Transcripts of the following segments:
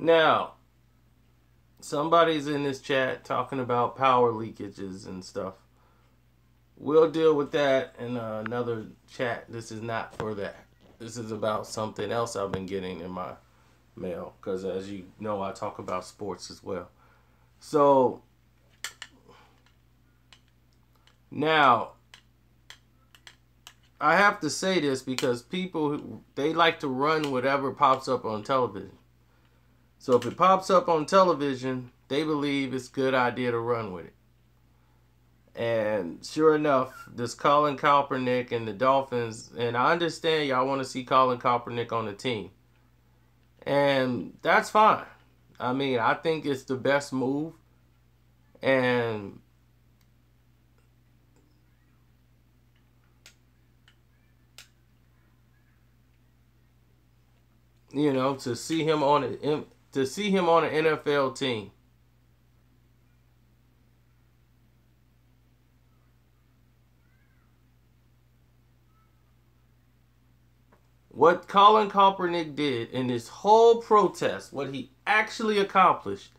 Now, somebody's in this chat talking about power leakages and stuff. We'll deal with that in another chat. This is not for that. This is about something else I've been getting in my mail. Because as you know, I talk about sports as well. So, now, I have to say this because people, they like to run whatever pops up on television. So if it pops up on television, they believe it's a good idea to run with it. And sure enough, this Colin Kaepernick and the Dolphins, and I understand y'all want to see Colin Kaepernick on the team. And that's fine. I mean, I think it's the best move. And you know, to see him on an NFL team. What Colin Kaepernick did in this whole protest, what he actually accomplished,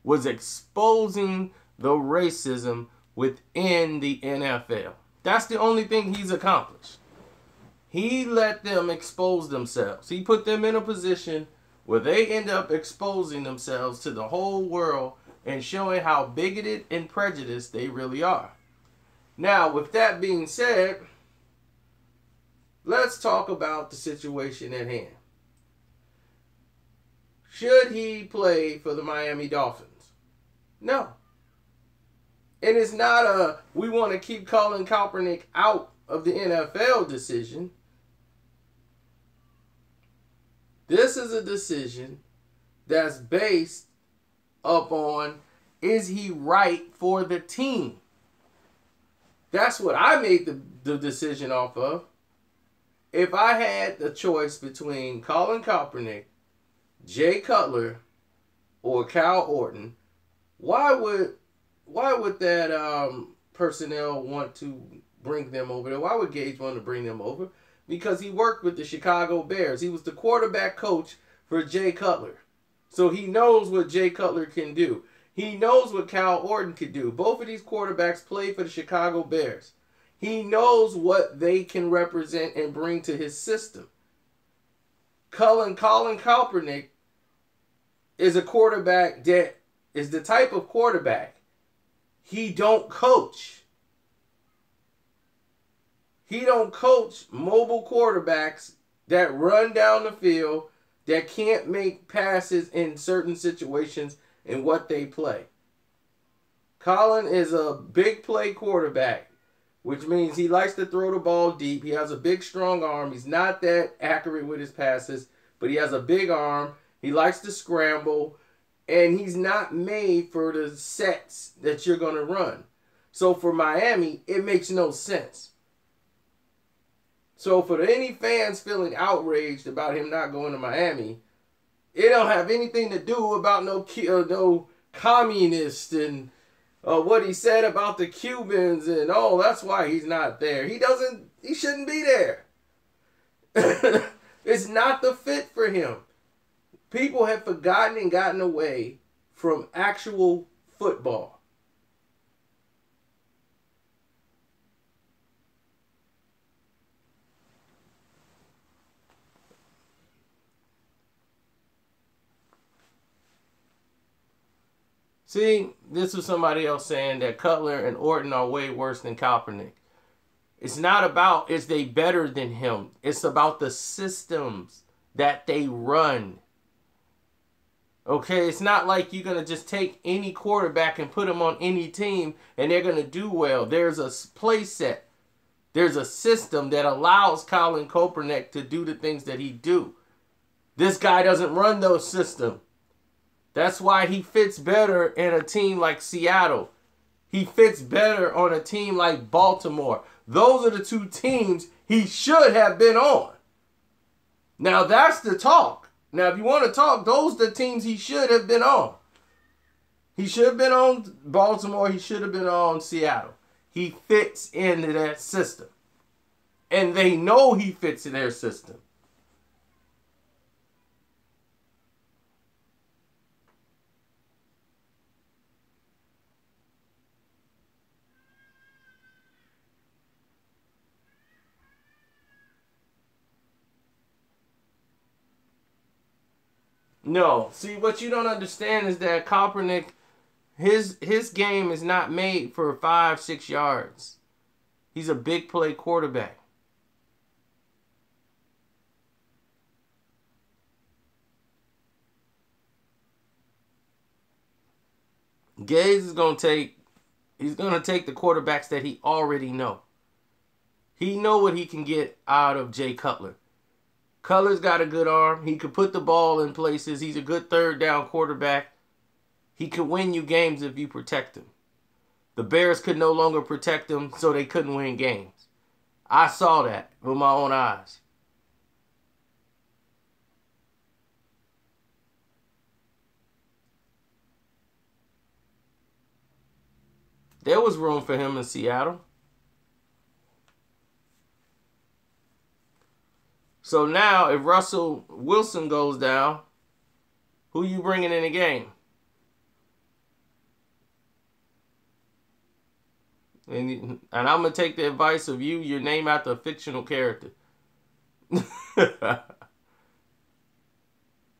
was exposing the racism within the NFL. That's the only thing he's accomplished. He let them expose themselves. He put them in a position where they end up exposing themselves to the whole world and showing how bigoted and prejudiced they really are. Now, with that being said, let's talk about the situation at hand. Should he play for the Miami Dolphins? No. And it's not a, we want to keep Colin Kaepernick out of the NFL decision. This is a decision that's based upon, is he right for the team? That's what I made the decision off of. If I had the choice between Colin Kaepernick, Jay Cutler, or Cal Orton, why would that personnel want to bring them over there? Why would Gage want to bring them over? Because he worked with the Chicago Bears. He was the quarterback coach for Jay Cutler. So he knows what Jay Cutler can do. He knows what Cal Orton can do. Both of these quarterbacks played for the Chicago Bears. He knows what they can represent and bring to his system. Colin Kaepernick is a quarterback that is the type of quarterback he don't coach. He don't coach mobile quarterbacks that run down the field, that can't make passes in certain situations in what they play. Colin is a big play quarterback, which means he likes to throw the ball deep. He has a big, strong arm. He's not that accurate with his passes, but he has a big arm. He likes to scramble, and he's not made for the sets that you're going to run. So for Miami, it makes no sense. So for any fans feeling outraged about him not going to Miami, it don't have anything to do about no communist and what he said about the Cubans and that's why he's not there. He shouldn't be there. It's not the fit for him. People have forgotten and gotten away from actual football. See, this was somebody else saying that Cutler and Orton are way worse than Kaepernick. It's not about is they better than him. It's about the systems that they run. Okay, it's not like you're going to just take any quarterback and put him on any team and they're going to do well. There's a play set. There's a system that allows Colin Kaepernick to do the things that he do. This guy doesn't run those systems. That's why he fits better in a team like Seattle. He fits better on a team like Baltimore. Those are the two teams he should have been on. Now, that's the talk. Now, if you want to talk, those are the teams he should have been on. He should have been on Baltimore. He should have been on Seattle. He fits into that system. And they know he fits in their system. No. See, what you don't understand is that Kaepernick, his game is not made for 5-6 yards. He's a big play quarterback. Gaze is gonna take. He's gonna take the quarterbacks that he already know. He know what he can get out of Jay Cutler. Cutler's got a good arm. He could put the ball in places. He's a good third down quarterback. He could win you games if you protect him. The Bears could no longer protect him, so they couldn't win games. I saw that with my own eyes. There was room for him in Seattle. So now, if Russell Wilson goes down, who you bringing in the game? And I'm going to take the advice of you, your name after a fictional character.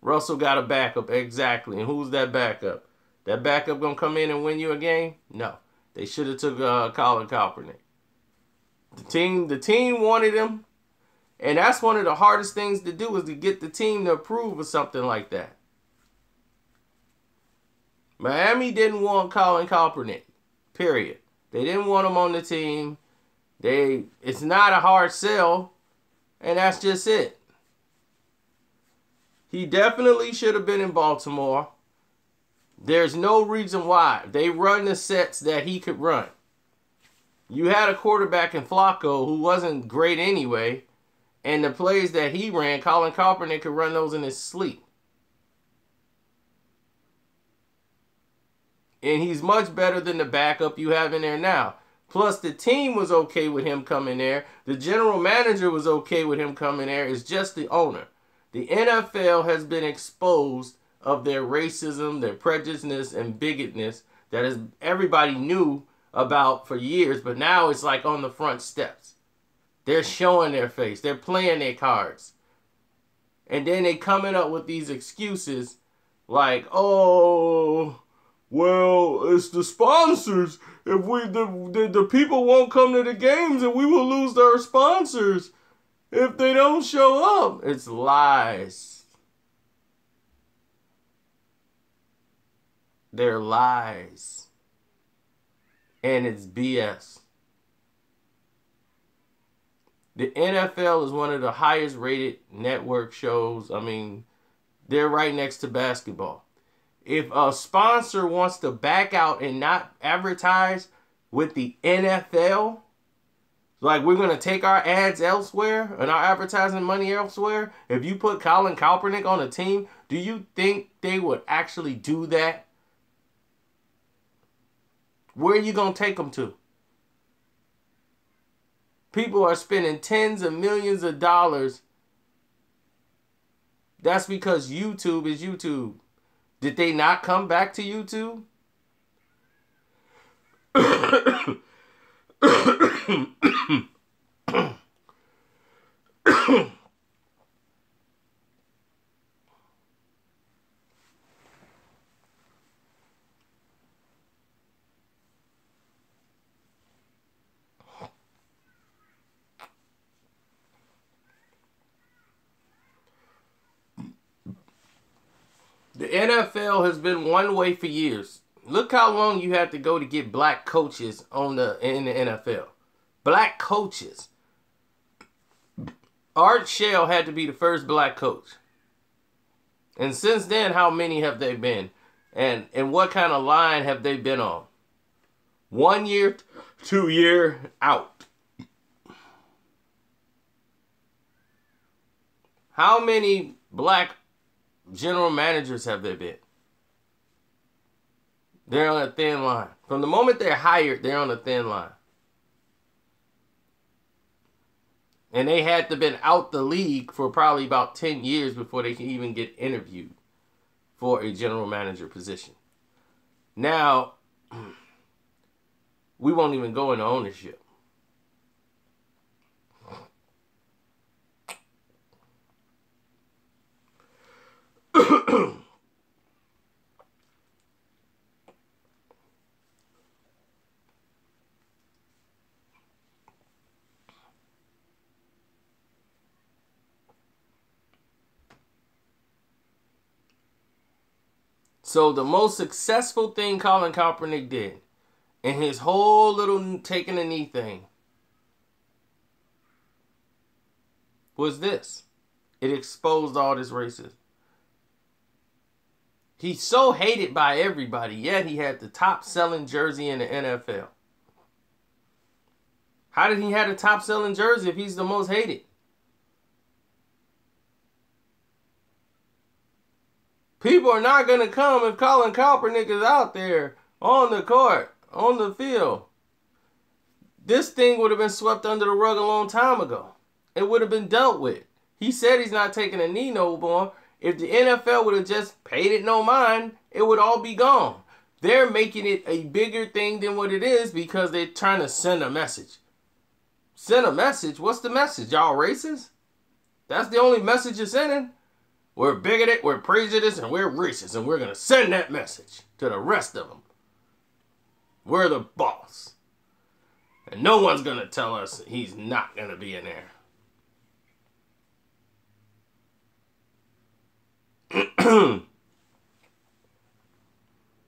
Russell got a backup, exactly. And who's that backup? That backup going to come in and win you a game? No. They should have took Colin Kaepernick. The team wanted him. And that's one of the hardest things to do, is to get the team to approve of something like that. Miami didn't want Colin Kaepernick, period. They didn't want him on the team. It's not a hard sell, and that's just it. He definitely should have been in Baltimore. There's no reason why. They run the sets that he could run. You had a quarterback in Flacco who wasn't great anyway, and the plays that he ran, Colin Kaepernick could run those in his sleep. And he's much better than the backup you have in there now. Plus, the team was okay with him coming there. The general manager was okay with him coming there. It's just the owner. The NFL has been exposed of their racism, their prejudice, and bigotness that everybody knew about for years, but now it's like on the front steps. They're showing their face. They're playing their cards. And then they coming up with these excuses like, oh, well, it's the sponsors. If the people won't come to the games, and we will lose our sponsors if they don't show up. It's lies. They're lies. And it's BS. The NFL is one of the highest rated network shows. I mean, they're right next to basketball. If a sponsor wants to back out and not advertise with the NFL, like we're going to take our ads elsewhere and our advertising money elsewhere, if you put Colin Kaepernick on a team, do you think they would actually do that? Where are you going to take them to? People are spending tens of millions of dollars. That's because YouTube is YouTube. Did they not come back to YouTube? The NFL has been one way for years. Look how long you had to go to get black coaches in the NFL. Black coaches. Art Shell had to be the first black coach. And since then, how many have they been? And what kind of line have they been on? 1 year, 2 year, out. How many black general managers have there been? They're on a thin line. From the moment they're hired, they're on a thin line. And they had to been out the league for probably about 10 years before they can even get interviewed for a general manager position. Now, we won't even go into ownership. So the most successful thing Colin Kaepernick did in his whole little taking a knee thing was this. It exposed all this racism. He's so hated by everybody, yet he had the top selling jersey in the NFL. How did he have the top selling jersey if he's the most hated? People are not going to come if Colin Kaepernick is out there on the court, on the field. This thing would have been swept under the rug a long time ago. It would have been dealt with. He said he's not taking a knee no more. If the NFL would have just paid it no mind, it would all be gone. They're making it a bigger thing than what it is because they're trying to send a message. Send a message? What's the message? Y'all racist? That's the only message you're sending? We're bigoted, we're prejudiced, and we're racist, and we're going to send that message to the rest of them. We're the boss. And no one's going to tell us he's not going to be in there.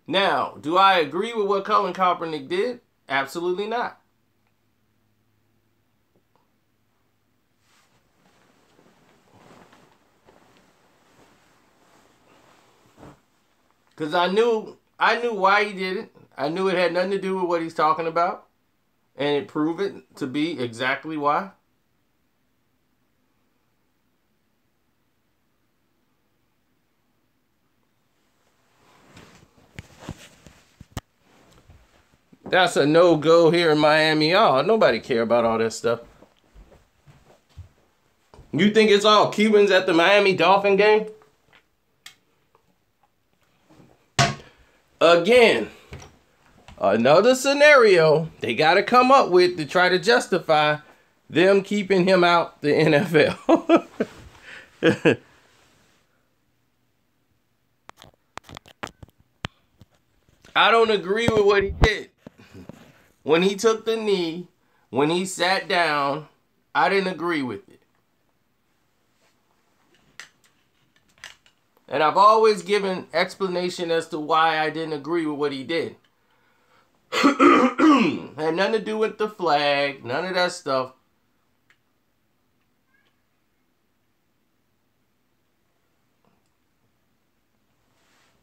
Now, do I agree with what Colin Kaepernick did? Absolutely not. Because I knew why he did it. I knew it had nothing to do with what he's talking about. And it proved it to be exactly why. That's a no-go here in Miami. Oh, nobody care about all that stuff. You think it's all Cubans at the Miami Dolphin game? Again, another scenario they got to come up with to try to justify them keeping him out the NFL. I don't agree with what he did. When he took the knee, when he sat down, I didn't agree with it. And I've always given explanation as to why I didn't agree with what he did. Had nothing to do with the flag, none of that stuff.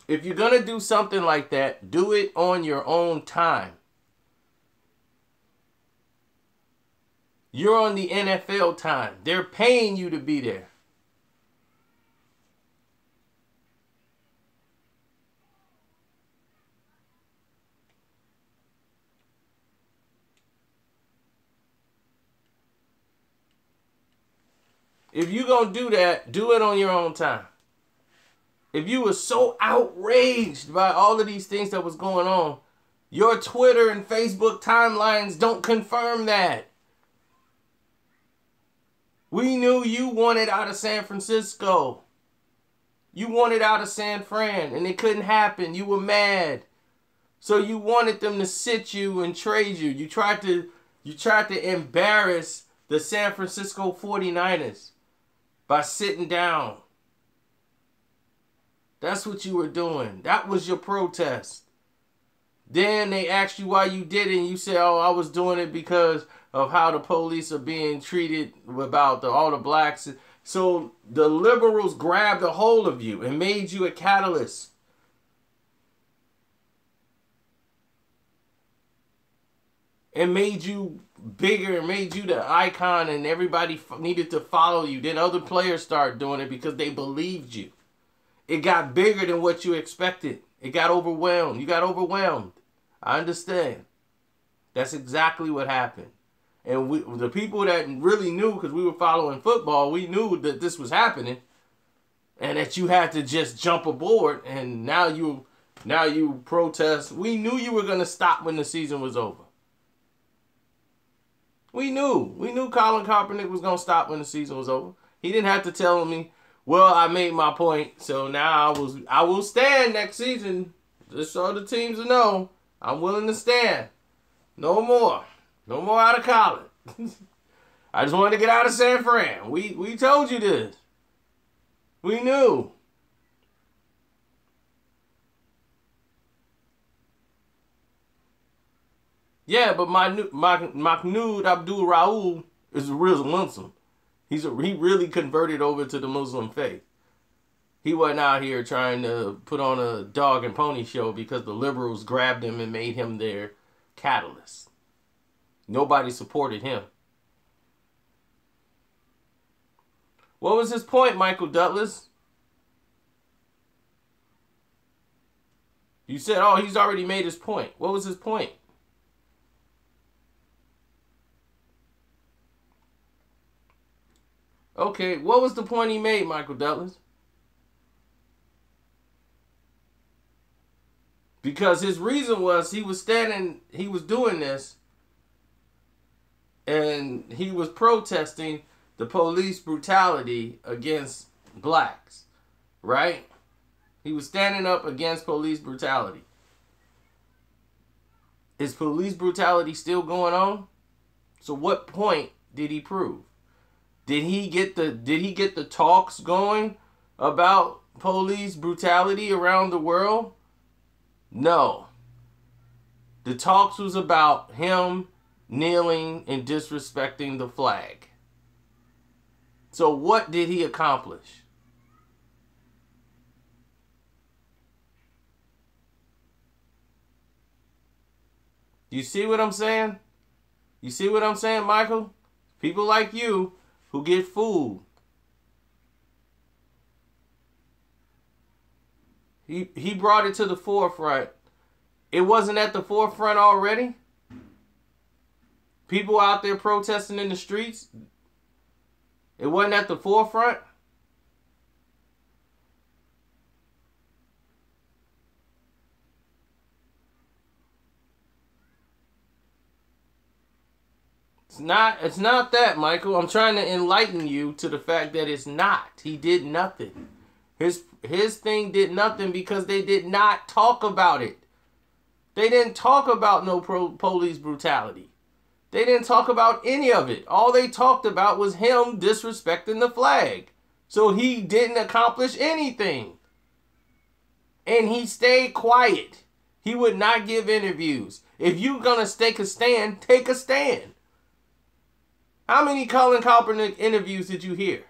If you're going to do something like that, do it on your own time. You're on the NFL time. They're paying you to be there. If you're going to do that, do it on your own time. If you were so outraged by all of these things that was going on, your Twitter and Facebook timelines don't confirm that. We knew you wanted out of San Francisco. You wanted out of San Fran, and it couldn't happen. You were mad. So you wanted them to sit you and trade you. You tried to embarrass the San Francisco 49ers by sitting down. That's what you were doing. That was your protest. Then they asked you why you did it, and you said, oh, I was doing it because of how the police are being treated about all the blacks. So the liberals grabbed a hold of you and made you a catalyst. And made you bigger and made you the icon, and everybody needed to follow you. Then other players started doing it because they believed you. It got bigger than what you expected. It got overwhelmed. You got overwhelmed. I understand. That's exactly what happened. And the people that really knew, because we were following football, we knew that this was happening. And that you had to just jump aboard. And now you protest. We knew you were going to stop when the season was over. We knew. We knew Colin Kaepernick was going to stop when the season was over. He didn't have to tell me, well, I made my point, so now I will stand next season. Just so the teams will know, I'm willing to stand. No more. No more out of Colin. I just wanted to get out of San Fran. We told you this. We knew. Yeah, but Mahmoud Abdul Raul is a real Muslim. He really converted over to the Muslim faith. He wasn't out here trying to put on a dog and pony show because the liberals grabbed him and made him their catalyst. Nobody supported him. What was his point, Michael Douglas? You said, oh, he's already made his point. What was his point? Okay, what was the point he made, Michael Douglas? Because his reason was he was doing this, and he was protesting the police brutality against blacks, right? He was standing up against police brutality. Is police brutality still going on? So what point did he prove? Did he get the talks going about police brutality around the world? No. The talks was about him kneeling and disrespecting the flag. So what did he accomplish? You see what I'm saying? You see what I'm saying, Michael? People like you who get fooled. He brought it to the forefront. It wasn't at the forefront already? People out there protesting in the streets? It wasn't at the forefront? It's not that, Michael. I'm trying to enlighten you to the fact that it's not. He did nothing. His thing did nothing because they did not talk about it. They didn't talk about no police brutality. They didn't talk about any of it. All they talked about was him disrespecting the flag. So he didn't accomplish anything. And he stayed quiet. He would not give interviews. If you're going to take a stand, take a stand. How many Colin Kaepernick interviews did you hear?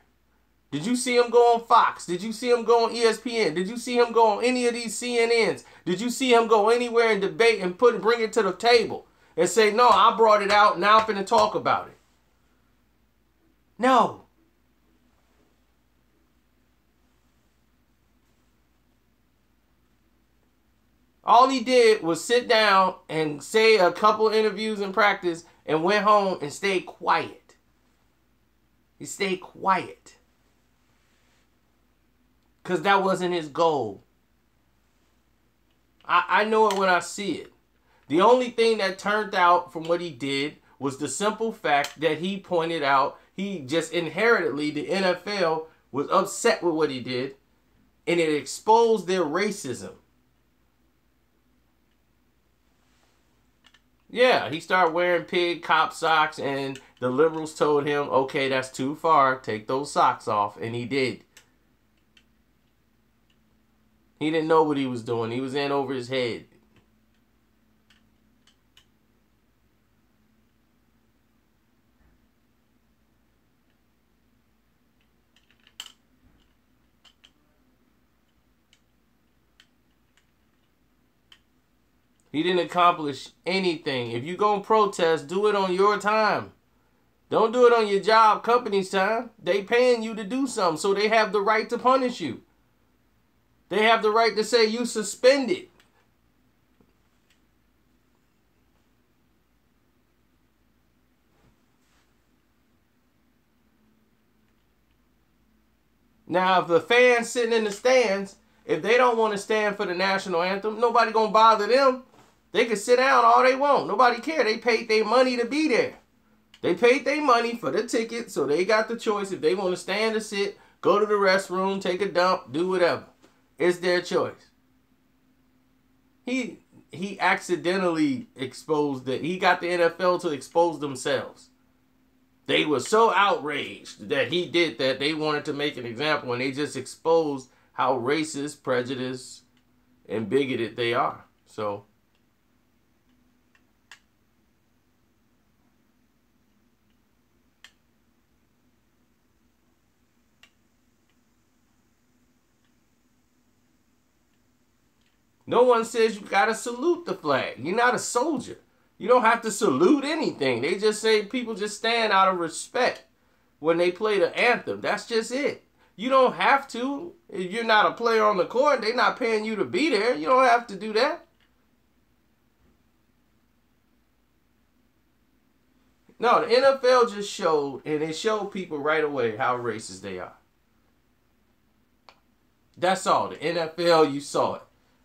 Did you see him go on Fox? Did you see him go on ESPN? Did you see him go on any of these CNNs? Did you see him go anywhere and debate and bring it to the table and say, no, I brought it out, now I'm finna talk about it? No. All he did was sit down and say a couple interviews in practice and went home and stayed quiet. He stayed quiet. Because that wasn't his goal. I know it when I see it. The only thing that turned out from what he did was the simple fact that he pointed out he just inherently, the NFL was upset with what he did, and it exposed their racism. Yeah, he started wearing pig cop socks, and the liberals told him, okay, that's too far, take those socks off, and he did. He didn't know what he was doing. He was in over his head. He didn't accomplish anything. If you're going to protest, do it on your time. Don't do it on your job company's time. They paying you to do something, so they have the right to punish you. They have the right to say you suspended. Now, if the fans sitting in the stands, if they don't want to stand for the national anthem, nobody gonna bother them. They can sit down all they want. Nobody care. They paid their money to be there. They paid their money for the ticket, so they got the choice. If they want to stand or sit, go to the restroom, take a dump, do whatever. It's their choice. He accidentally exposed that. He got the NFL to expose themselves. They were so outraged that he did that, they wanted to make an example, and they just exposed how racist, prejudiced, and bigoted they are. So, No one says you got to salute the flag. You're not a soldier. You don't have to salute anything. They just say people just stand out of respect when they play the anthem. That's just it. You don't have to. If you're not a player on the court, they're not paying you to be there. You don't have to do that. No, the NFL just showed, and it showed people right away how racist they are. That's all. The NFL, you saw it.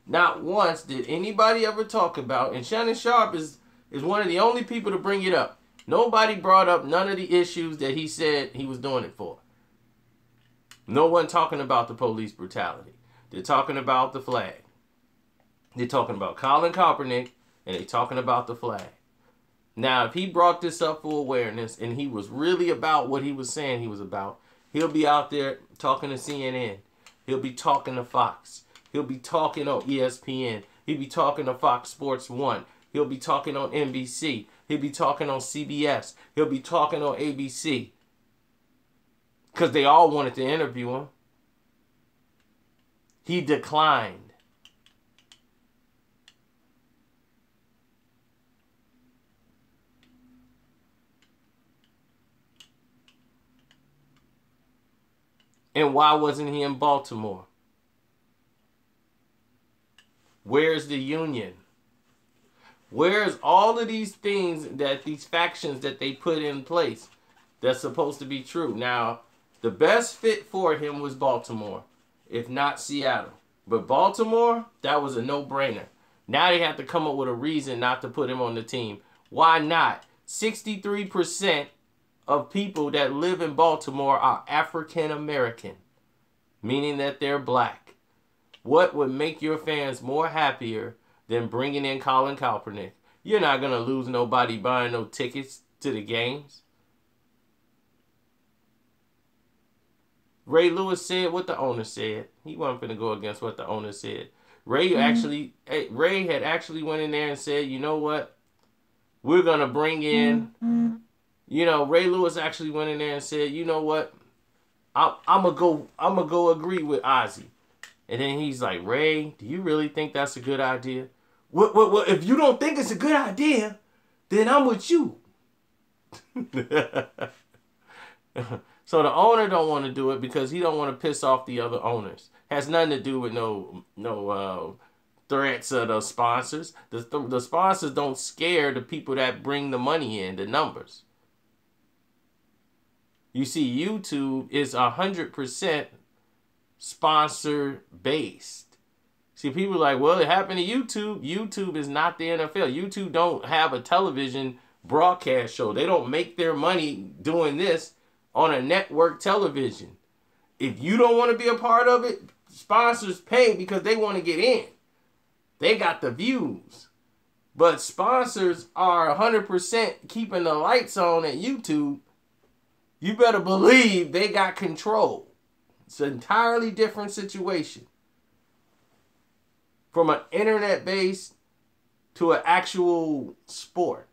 Not once did anybody ever talk about, and Shannon Sharp is one of the only people to bring it up. Nobody brought up none of the issues that he said he was doing it for. No one talking about the police brutality. They're talking about the flag. They're talking about Colin Kaepernick, and they're talking about the flag. Now, if he brought this up for awareness, and he was really about what he was saying he was about, he'll be out there talking to CNN. He'll be talking to Fox. He'll be talking on ESPN. He'll be talking to Fox Sports 1. He'll be talking on NBC. He'll be talking on CBS. He'll be talking on ABC. Because they all wanted to interview him. He declined. And why wasn't he in Baltimore? Where's the union? Where's all of these things that these factions that they put in place that's supposed to be true? Now, the best fit for him was Baltimore, if not Seattle. But Baltimore, that was a no-brainer. Now they have to come up with a reason not to put him on the team. Why not? 63% of people that live in Baltimore are African American, meaning that they're black. What would make your fans more happier than bringing in Colin Kaepernick? You're not going to lose nobody buying no tickets to the games. Ray Lewis said what the owner said. He wasn't going to go against what the owner said. Ray had actually went in there and said, you know what? We're going to bring in... Ray Lewis actually went in there and said, you know what? I'm gonna go agree with Ozzy. And then he's like, Ray, do you really think that's a good idea? What if you don't think it's a good idea, then I'm with you. So the owner don't want to do it because he don't want to piss off the other owners. Has nothing to do with no threats of the sponsors. The sponsors don't scare the people that bring the money in, the numbers. You see, YouTube is 100% sponsor-based. See, people are like, well, it happened to YouTube. YouTube is not the NFL. YouTube don't have a television broadcast show. They don't make their money doing this on a network television. If you don't want to be a part of it, sponsors pay because they want to get in. They got the views. But sponsors are 100% keeping the lights on at YouTube. You better believe they got control. It's an entirely different situation. From an internet-based to an actual sport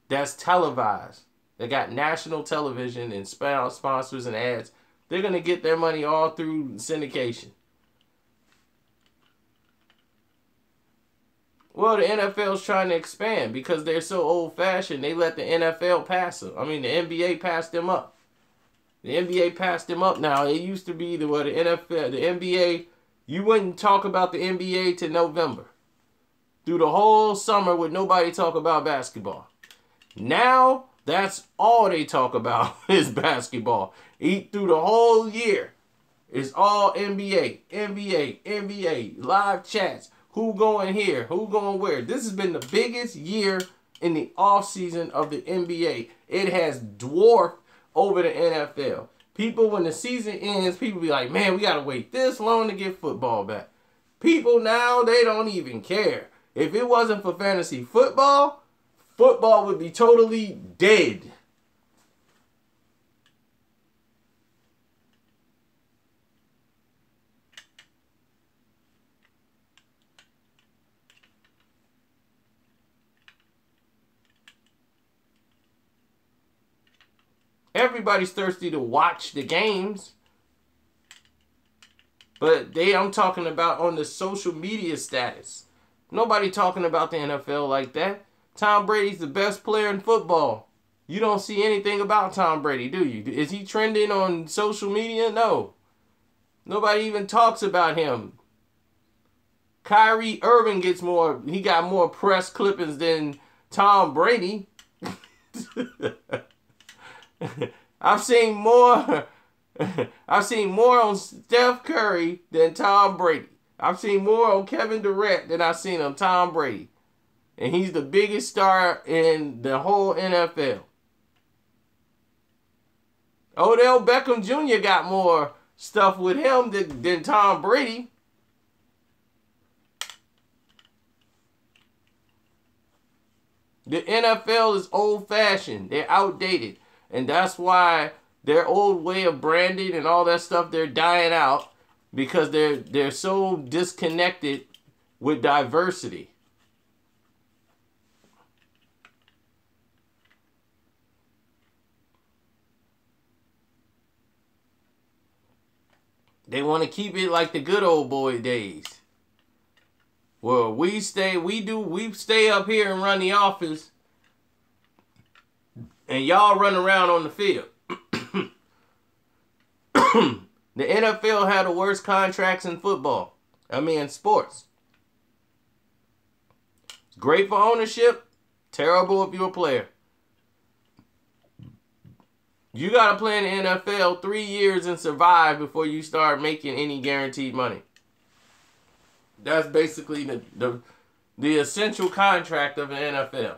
that's televised. They got national television and sponsors and ads. They're going to get their money all through syndication. Well, the NFL's trying to expand because they're so old-fashioned. They let the NFL pass them. I mean, the NBA passed them up. The NBA passed them up now. It used to be the NFL, the NBA, you wouldn't talk about the NBA till November. Through the whole summer would nobody talk about basketball. Now, that's all they talk about is basketball. Through the whole year, it's all NBA, NBA, NBA, live chats. Who going here? Who going where? This has been the biggest year in the offseason of the NBA. It has dwarfed over the NFL. People, when the season ends, people be like, man, we got to wait this long to get football back. People now, they don't even care. If it wasn't for fantasy football, football would be totally dead. Everybody's thirsty to watch the games. But I'm talking about on the social media status. Nobody talking about the NFL like that. Tom Brady's the best player in football. You don't see anything about Tom Brady, do you? Is he trending on social media? No. Nobody even talks about him. Kyrie Irving he got more press clippings than Tom Brady. I've seen more on Steph Curry than Tom Brady. I've seen more on Kevin Durant than I've seen on Tom Brady. And he's the biggest star in the whole NFL. Odell Beckham Jr. got more stuff with him than Tom Brady. The NFL is old-fashioned. They're outdated. And that's why their old way of branding and all that stuff, they're dying out because they're so disconnected with diversity. They want to keep it like the good old boy days. Well, we stay up here and run the office, and y'all run around on the field. The NFL had the worst contracts in football. In sports. Great for ownership, terrible if you're a player. You got to play in the NFL 3 years and survive before you start making any guaranteed money. That's basically the essential contract of the NFL.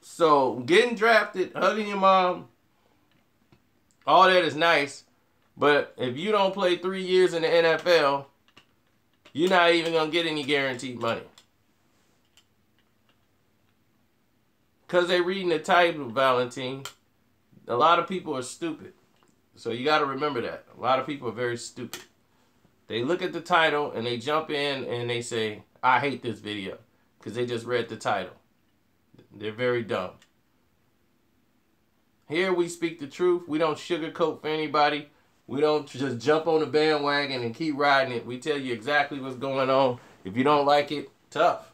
So, getting drafted, hugging your mom, all that is nice. But if you don't play 3 years in the NFL, you're not even going to get any guaranteed money. Because they're reading the title, Valentine. A lot of people are stupid. So you got to remember that. A lot of people are very stupid. They look at the title and they jump in and they say, I hate this video. Because they just read the title. They're very dumb. Here we speak the truth. We don't sugarcoat for anybody. We don't just jump on the bandwagon and keep riding it. We tell you exactly what's going on. If you don't like it, tough.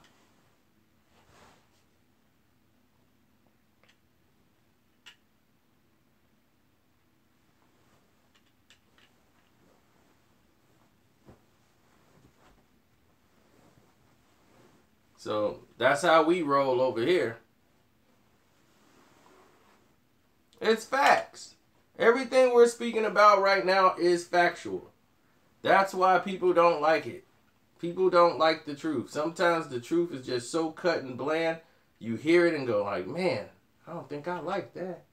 So that's how we roll over here. It's facts. Everything we're speaking about right now is factual. That's why people don't like it. People don't like the truth. Sometimes the truth is just so cut and bland, you hear it and go like, man, I don't think I like that.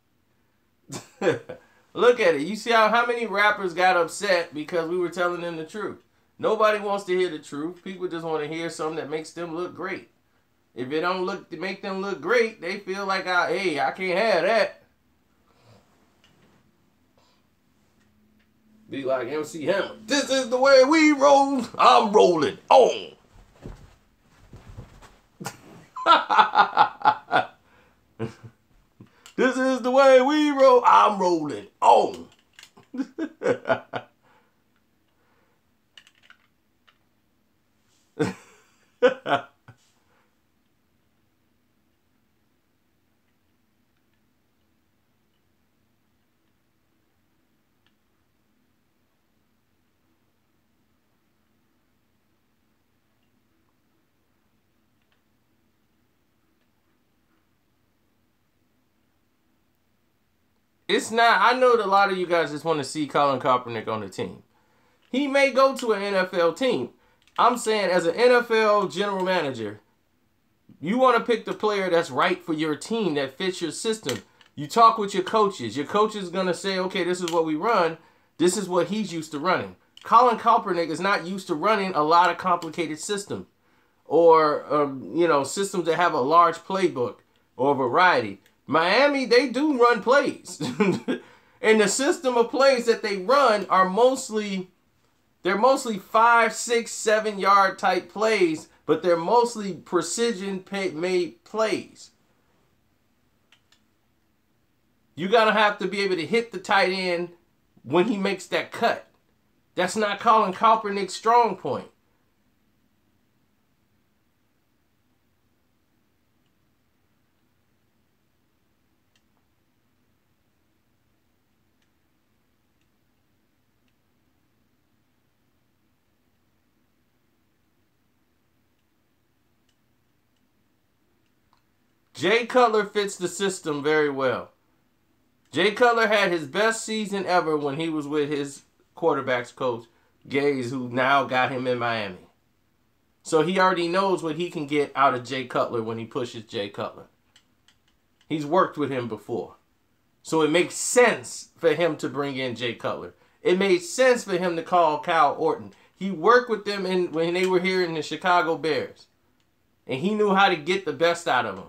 Look at it. You see how many rappers got upset because we were telling them the truth. Nobody wants to hear the truth. People just want to hear something that makes them look great. If it don't make them look great, they feel like, hey, I can't have that. Be like MC Hammer. This is the way we roll. I'm rolling on. This is the way we roll. I'm rolling on. It's not, I know that a lot of you guys just want to see Colin Kaepernick on the team. He may go to an NFL team. I'm saying as an NFL general manager, you want to pick the player that's right for your team, that fits your system. You talk with your coaches. Your coach is going to say, okay, this is what we run. This is what he's used to running. Colin Kaepernick is not used to running a lot of complicated systems or, systems that have a large playbook or variety. Miami, they do run plays. And the system of plays that they run are mostly 5, 6, 7 yard type plays, but they're mostly precision made plays. You gotta have to be able to hit the tight end when he makes that cut. That's not Colin Kaepernick's strong point. Jay Cutler fits the system very well. Jay Cutler had his best season ever when he was with his quarterbacks coach, Gaze, who now got him in Miami. So he already knows what he can get out of Jay Cutler when he pushes Jay Cutler. He's worked with him before. So it makes sense for him to bring in Jay Cutler. It made sense for him to call Kyle Orton. He worked with them when they were here in the Chicago Bears. And he knew how to get the best out of them.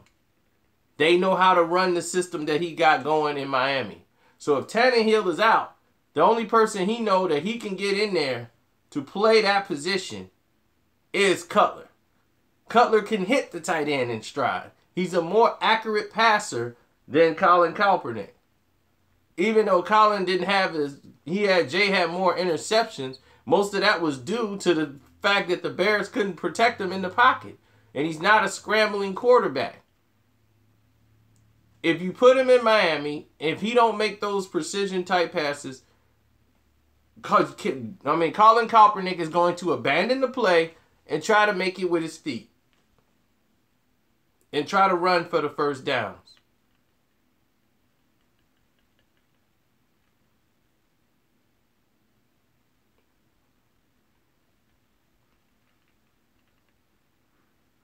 They know how to run the system that he got going in Miami. So if Tannehill is out, the only person he know that he can get in there to play that position is Cutler. Cutler can hit the tight end in stride. He's a more accurate passer than Colin Kaepernick. Even though Colin didn't have Jay had more interceptions, most of that was due to the fact that the Bears couldn't protect him in the pocket. And he's not a scrambling quarterback. If you put him in Miami, if he don't make those precision type passes, Colin Kaepernick is going to abandon the play and try to make it with his feet. And try to run for the first downs.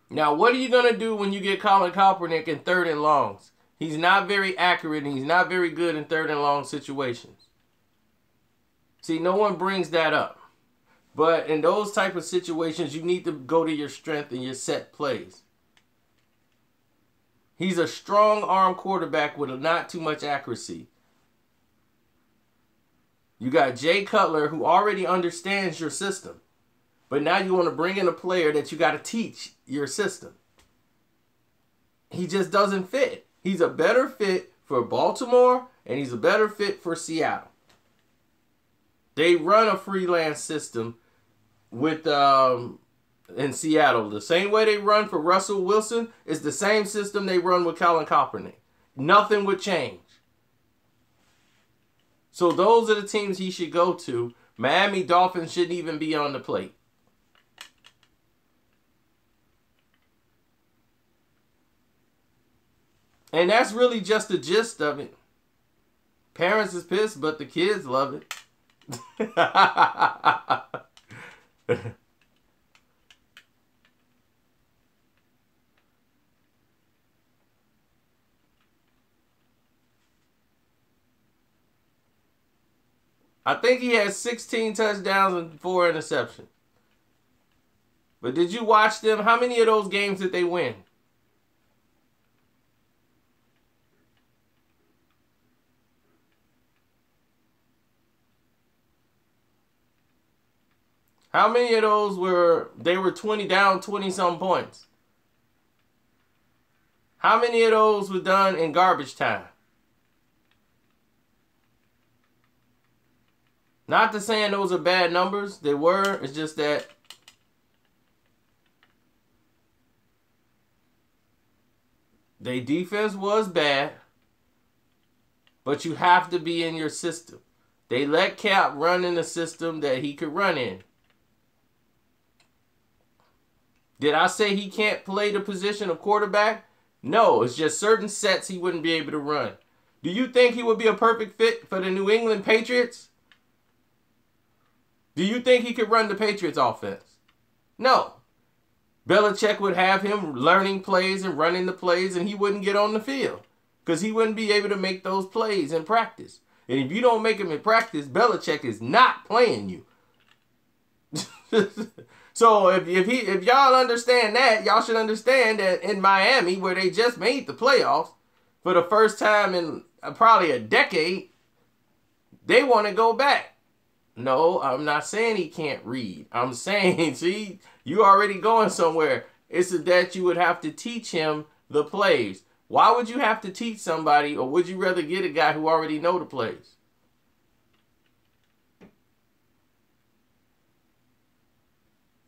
Now, what are you going to do when you get Colin Kaepernick in 3rd and longs? He's not very accurate and he's not very good in 3rd and long situations. See, no one brings that up. But in those type of situations, you need to go to your strength and your set plays. He's a strong arm quarterback with not too much accuracy. You got Jay Cutler, who already understands your system. But now you want to bring in a player that you got to teach your system. He just doesn't fit. He's a better fit for Baltimore, and he's a better fit for Seattle. They run a freelance system with in Seattle. The same way they run for Russell Wilson is the same system they run with Colin Kaepernick. Nothing would change. So those are the teams he should go to. Miami Dolphins shouldn't even be on the plate. And that's really just the gist of it. Parents is pissed, but the kids love it. I think he has 16 touchdowns and 4 interceptions. But did you watch them? How many of those games did they win? How many of those were 20 down, 20-some points? How many of those were done in garbage time? Not to saying those are bad numbers. They were. It's just that their defense was bad. But you have to be in your system. They let Cap run in the system that he could run in. Did I say he can't play the position of quarterback? No, it's just certain sets he wouldn't be able to run. Do you think he would be a perfect fit for the New England Patriots? Do you think he could run the Patriots offense? No. Belichick would have him learning plays and running the plays, and he wouldn't get on the field because he wouldn't be able to make those plays in practice. And if you don't make them in practice, Belichick is not playing you. So if y'all understand that, y'all should understand that in Miami, where they just made the playoffs for the first time in probably a decade, they want to go back. No, I'm not saying he can't read. I'm saying, see, you already going somewhere. It's that you would have to teach him the plays. Why would you have to teach somebody, or would you rather get a guy who already know the plays?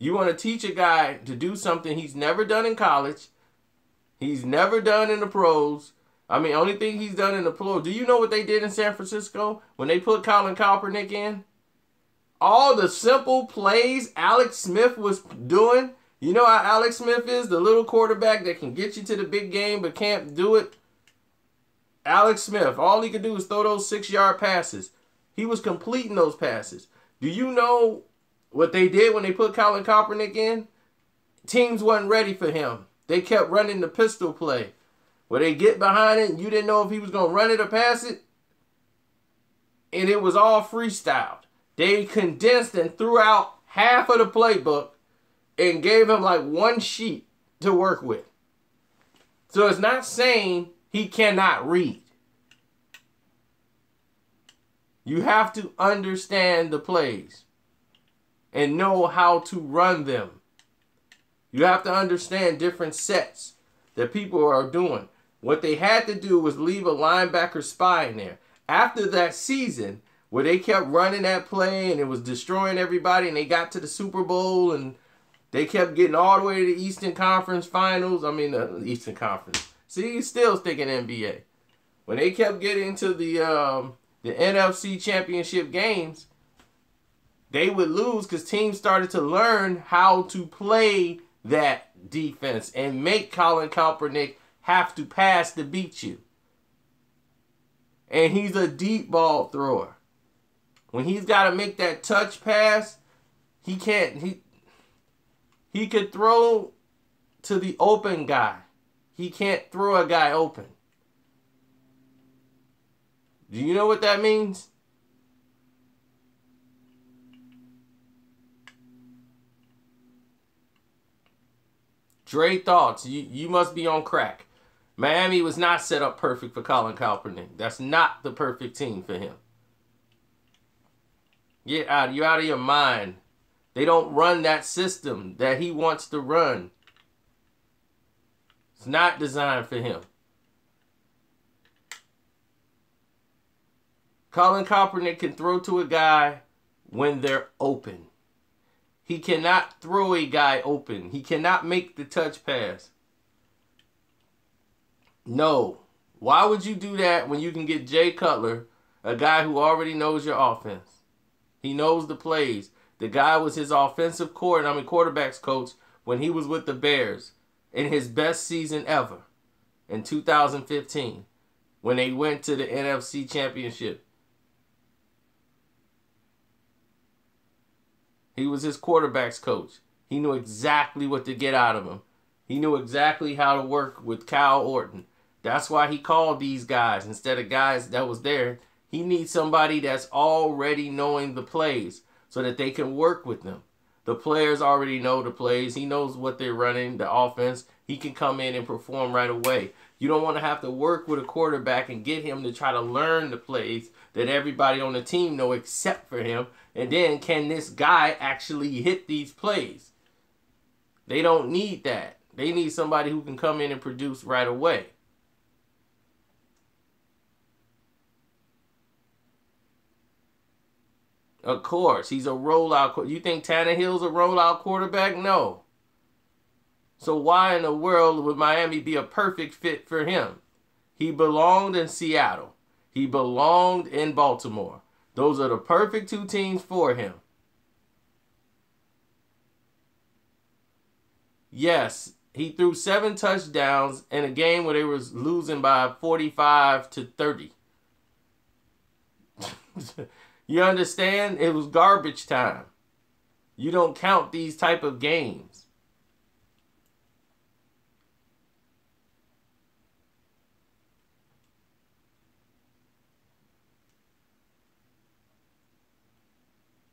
You want to teach a guy to do something he's never done in college. He's never done in the pros. I mean, only thing he's done in the pros. Do you know what they did in San Francisco when they put Colin Kaepernick in? All the simple plays Alex Smith was doing. You know how Alex Smith is? The little quarterback that can get you to the big game but can't do it. Alex Smith, all he could do is throw those 6-yard passes. He was completing those passes. Do you know what they did when they put Colin Kaepernick in? Teams wasn't ready for him. They kept running the pistol play. Where they get behind it and you didn't know if he was going to run it or pass it. And it was all freestyled. They condensed and threw out half of the playbook and gave him like one sheet to work with. So it's not saying he cannot read. You have to understand the plays and know how to run them. You have to understand different sets that people are doing. What they had to do was leave a linebacker spy in there. After that season, where they kept running that play and it was destroying everybody and they got to the Super Bowl and they kept getting all the way to the Eastern Conference Finals. I mean, the Eastern Conference. See, he's still sticking NBA. When they kept getting to the NFC Championship games, they would lose because teams started to learn how to play that defense and make Colin Kaepernick have to pass to beat you. And he's a deep ball thrower. When he's got to make that touch pass, he can't. He could throw to the open guy. He can't throw a guy open. Do you know what that means? Dre thoughts. You must be on crack. Miami was not set up perfect for Colin Kaepernick. That's not the perfect team for him. You're out of your mind. They don't run that system that he wants to run. It's not designed for him. Colin Kaepernick can throw to a guy when they're open. He cannot throw a guy open. He cannot make the touch pass. No. Why would you do that when you can get Jay Cutler, a guy who already knows your offense? He knows the plays. The guy was his offensive quarterback's coach when he was with the Bears in his best season ever in 2015 when they went to the NFC Championship. He was his quarterback's coach. He knew exactly what to get out of him. He knew exactly how to work with Kyle Orton. That's why he called these guys instead of guys that was there. He needs somebody that's already knowing the plays so that they can work with them. The players already know the plays. He knows what they're running, the offense. He can come in and perform right away. You don't want to have to work with a quarterback and get him to try to learn the plays that everybody on the team know except for him. And then can this guy actually hit these plays? They don't need that. They need somebody who can come in and produce right away. Of course, he's a rollout. You think Tannehill's a rollout quarterback? No. So why in the world would Miami be a perfect fit for him? He belonged in Seattle. He belonged in Baltimore. Those are the perfect two teams for him. Yes, he threw 7 touchdowns in a game where they was losing by 45-30. You understand? It was garbage time. You don't count these type of games.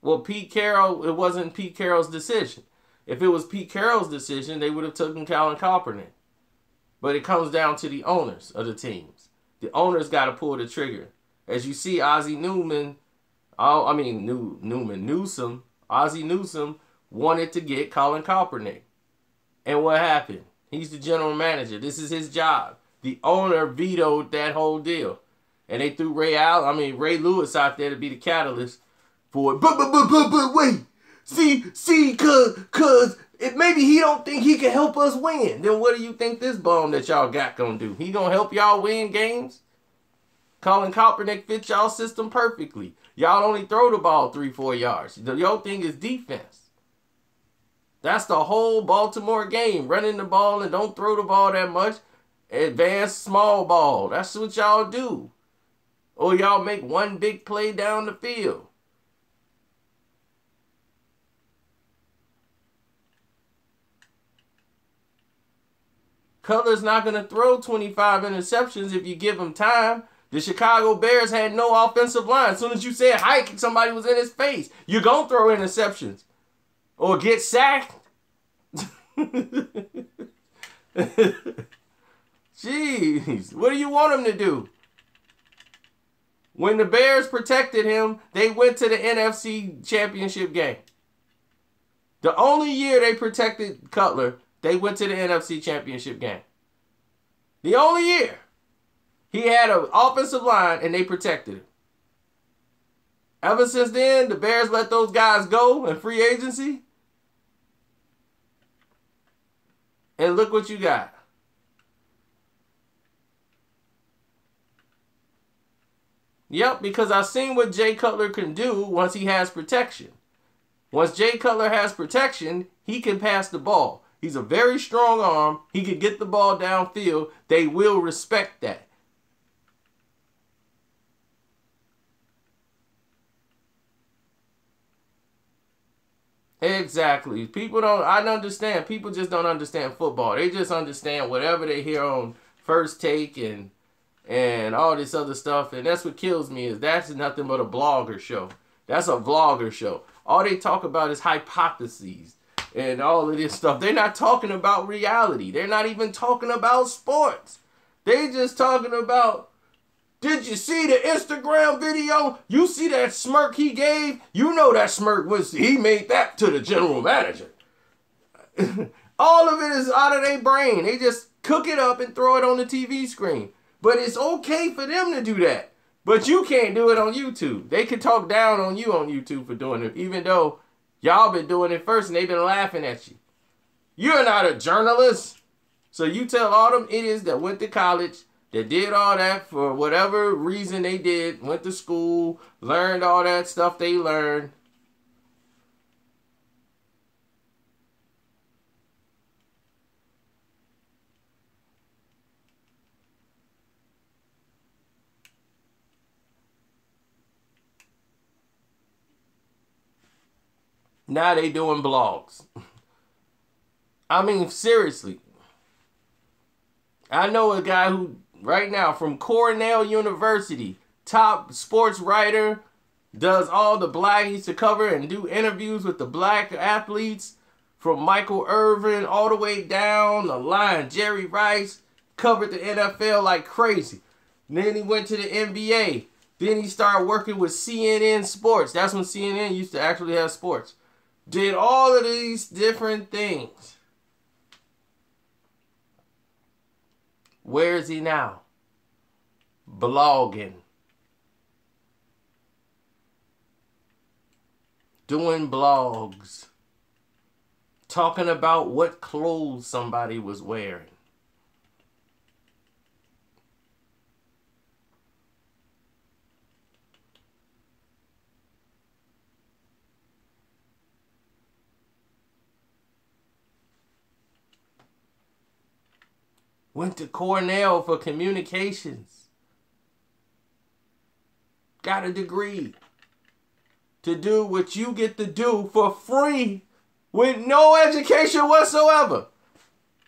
Well, Pete Carroll, it wasn't Pete Carroll's decision. If it was Pete Carroll's decision, they would have taken Colin Kaepernick. But it comes down to the owners of the teams. The owners got to pull the trigger. As you see, Ozzie Newsome wanted to get Colin Kaepernick. And what happened? He's the general manager. This is his job. The owner vetoed that whole deal. And they threw Ray Lewis out there to be the catalyst for it. But wait. cause maybe he don't think he can help us win. Then what do you think this bum that y'all got gonna do? He gonna help y'all win games? Colin Kaepernick fits y'all system perfectly. Y'all only throw the ball 3-4 yards. Your thing is defense. That's the whole Baltimore game. Running the ball and don't throw the ball that much. Advanced small ball. That's what y'all do. Or y'all make one big play down the field. Cutler's not going to throw 25 interceptions if you give him time. The Chicago Bears had no offensive line. As soon as you said hike, somebody was in his face. You're going to throw interceptions. Or get sacked. Jeez. What do you want him to do? When the Bears protected him, they went to the NFC Championship game. The only year they protected Cutler, they went to the NFC Championship game. The only year. He had an offensive line and they protected him. Ever since then, the Bears let those guys go in free agency. And look what you got. Yep, because I've seen what Jay Cutler can do once he has protection. Once Jay Cutler has protection, he can pass the ball. He's a very strong arm. He can get the ball downfield. They will respect that. Exactly. I understand. People just don't understand football. They just understand whatever they hear on First Take and all this other stuff. And that's what kills me is that's nothing but a blogger show. That's a vlogger show. All they talk about is hypotheses and all of this stuff. They're not talking about reality. They're not even talking about sports. They just talking about, did you see the Instagram video? You see that smirk he gave? You know that smirk was, he made that to the general manager. All of it is out of their brain. They just cook it up and throw it on the TV screen. But it's okay for them to do that. But you can't do it on YouTube. They can talk down on you on YouTube for doing it, even though y'all been doing it first and they've been laughing at you. You're not a journalist. So you tell all them idiots that went to college, that did all that for whatever reason they did, went to school, learned all that stuff they learned. Now they doing blogs. I mean, seriously. I know a guy who, right now, from Cornell University, top sports writer, does all the black, he used to cover and do interviews with the black athletes, from Michael Irvin all the way down the line. Jerry Rice covered the NFL like crazy. Then he went to the NBA. Then he started working with CNN Sports. That's when CNN used to actually have sports. Did all of these different things. Where is he now? Blogging. Doing blogs. Talking about what clothes somebody was wearing. Went to Cornell for communications. Got a degree to do what you get to do for free with no education whatsoever.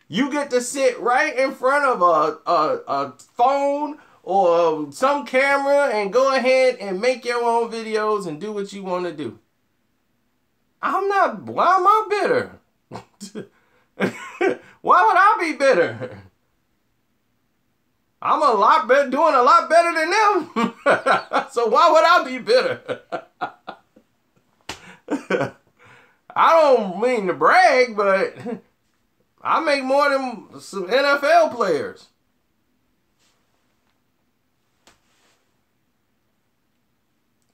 You get to sit right in front of a phone or some camera and go ahead and make your own videos and do what you want to do. Why am I bitter? Why would I be bitter? I'm doing a lot better than them. So why would I be bitter? I don't mean to brag, but I make more than some NFL players.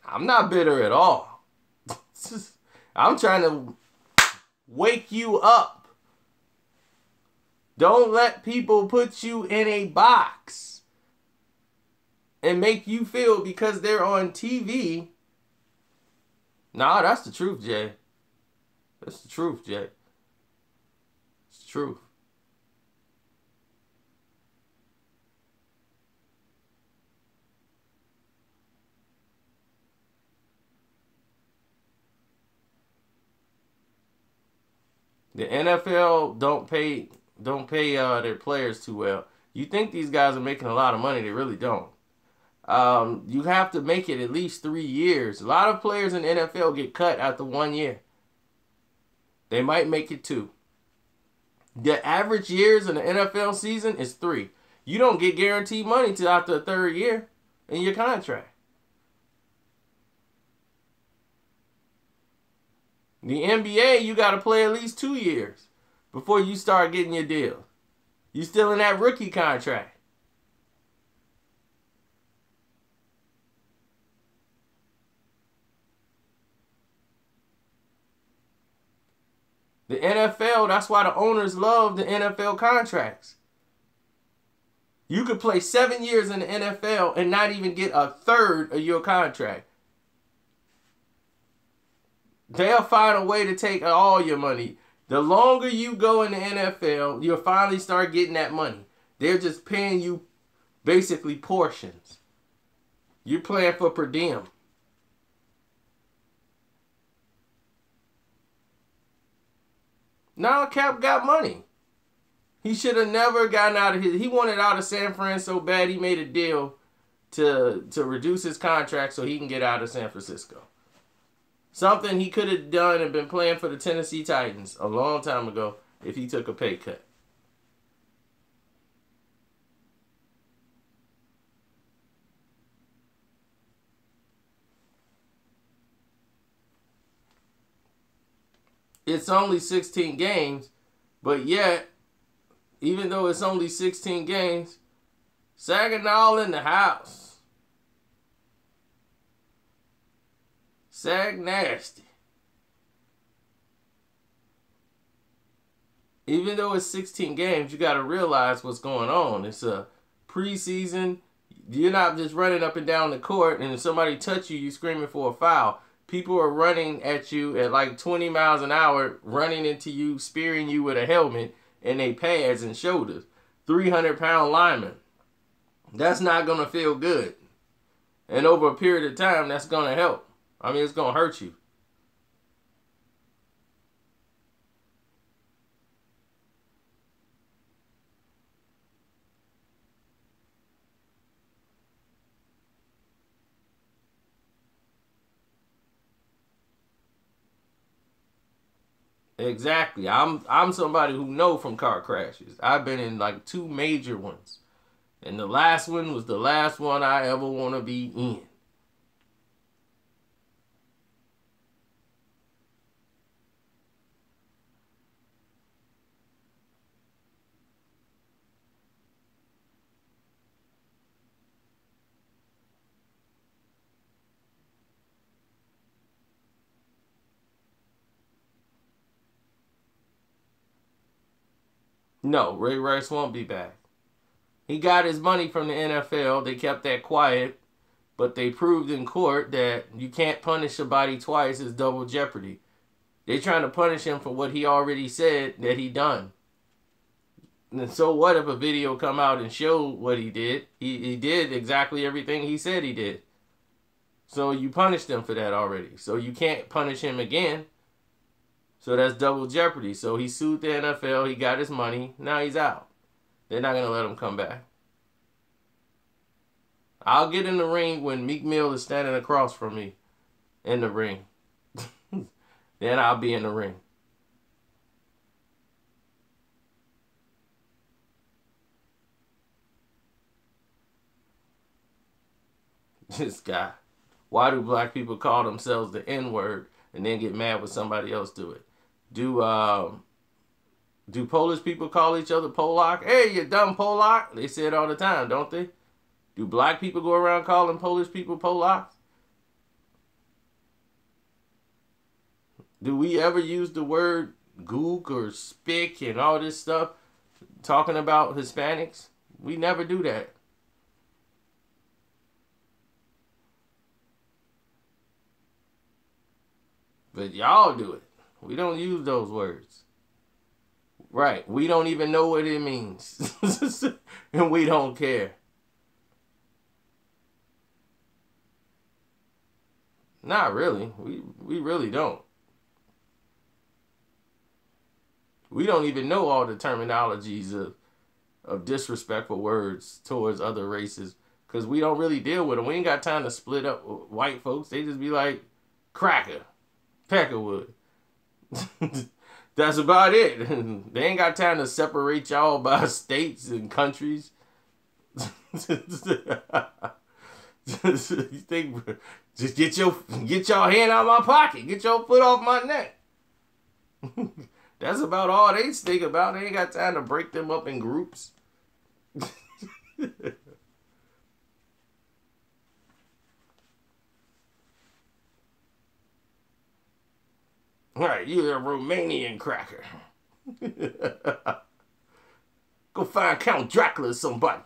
I'm not bitter at all. I'm trying to wake you up. Don't let people put you in a box and make you feel because they're on TV. Nah, that's the truth, Jay. That's the truth, Jay. It's the truth. The NFL don't pay their players too well. You think these guys are making a lot of money? They really don't. You have to make it at least 3 years. A lot of players in the NFL get cut after 1 year. They might make it 2. The average years in the NFL season is 3. You don't get guaranteed money till after the 3rd year in your contract. The NBA, you got to play at least 2 years before you start getting your deal. You still in that rookie contract. The NFL, that's why the owners love the NFL contracts. You could play 7 years in the NFL and not even get a third of your contract. They'll find a way to take all your money. The longer you go in the NFL, you'll finally start getting that money. They're just paying you basically portions. You're playing for per diem. Now Cap got money. He should have never gotten out of his... He wanted out of San Fran so bad he made a deal to reduce his contract so he can get out of San Francisco. Something he could have done and been playing for the Tennessee Titans a long time ago if he took a pay cut. It's only 16 games, but yet, even though it's only 16 games, Saginaw in the house. Sag nasty. Even though it's 16 games, you got to realize what's going on. It's a preseason. You're not just running up and down the court, and if somebody touch you, you're screaming for a foul. People are running at you at like 20 miles an hour, running into you, spearing you with a helmet and they pads and shoulders. 300-pound lineman. That's not going to feel good. And over a period of time, that's going to help. I mean, it's going to hurt you. Exactly. I'm somebody who know from car crashes. I've been in like 2 major ones. And the last one was the last one I ever want to be in. No, Ray Rice won't be back. He got his money from the NFL. They kept that quiet, but they proved in court that you can't punish somebody twice. It's double jeopardy. They're trying to punish him for what he already said that he done. And so what if a video come out and show what he did? He did exactly everything he said he did. So you punished him for that already. So you can't punish him again. So that's double jeopardy. So he sued the NFL. He got his money. Now he's out. They're not going to let him come back. I'll get in the ring when Meek Mill is standing across from me in the ring. Then I'll be in the ring. This guy. Why do black people call themselves the N-word and then get mad when somebody else do it? Do Polish people call each other Polak? Hey, you dumb Polak. They say it all the time, don't they? Do black people go around calling Polish people Polaks? Do we ever use the word gook or spick and all this stuff talking about Hispanics? We never do that. But y'all do it. We don't use those words. Right. We don't even know what it means. And we don't care. Not really. We really don't. We don't even know all the terminologies of disrespectful words towards other races because we don't really deal with them. We ain't got time to split up white folks. They just be like, cracker, peckerwood. That's about it. They ain't got time to separate y'all by states and countries. You think, just get your hand out of my pocket. Get your foot off my neck. That's about all they think about. They ain't got time to break them up in groups. All right, you're a Romanian cracker. Go find Count Dracula or somebody.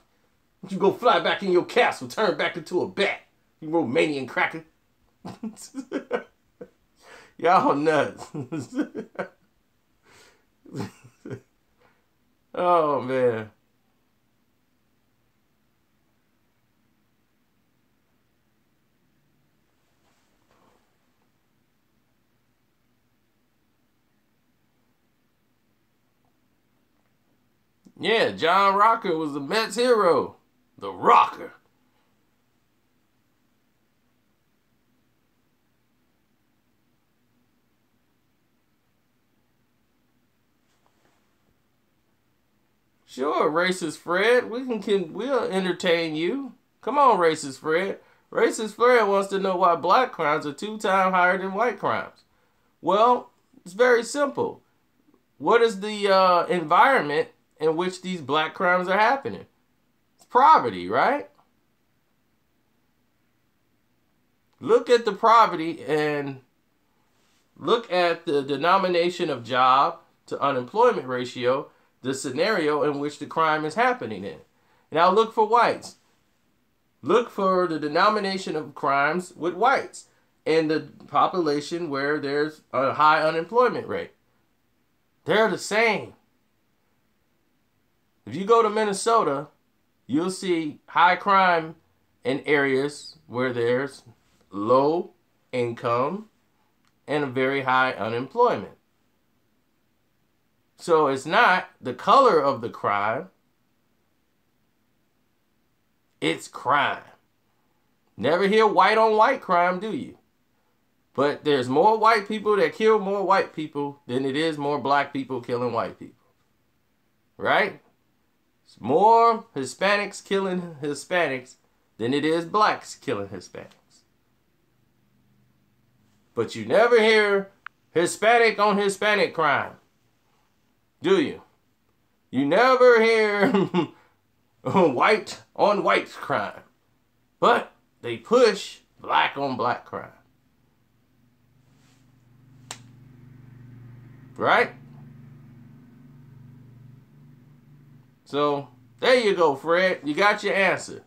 You go fly back in your castle, turn back into a bat. You Romanian cracker. Y'all nuts. Oh, man. Yeah, John Rocker was the Mets hero. The Rocker. Sure, racist Fred. We'll entertain you. Come on, racist Fred. Racist Fred wants to know why black crimes are 2 times higher than white crimes. Well, it's very simple. What is the environment in which these black crimes are happening? It's poverty, right? Look at the poverty and look at the denomination of job to unemployment ratio, the scenario in which the crime is happening in. Now look for whites. Look for the denomination of crimes with whites and the population where there's a high unemployment rate. They're the same. If you go to Minnesota, you'll see high crime in areas where there's low income and a very high unemployment. So it's not the color of the crime, it's crime. Never hear white on white crime, do you? But there's more white people that kill more white people than it is more black people killing white people. Right? It's more Hispanics killing Hispanics than it is blacks killing Hispanics. But you never hear Hispanic on Hispanic crime, do you? You never hear white on white crime. But they push black on black crime. Right? So, there you go, Fred. You got your answer.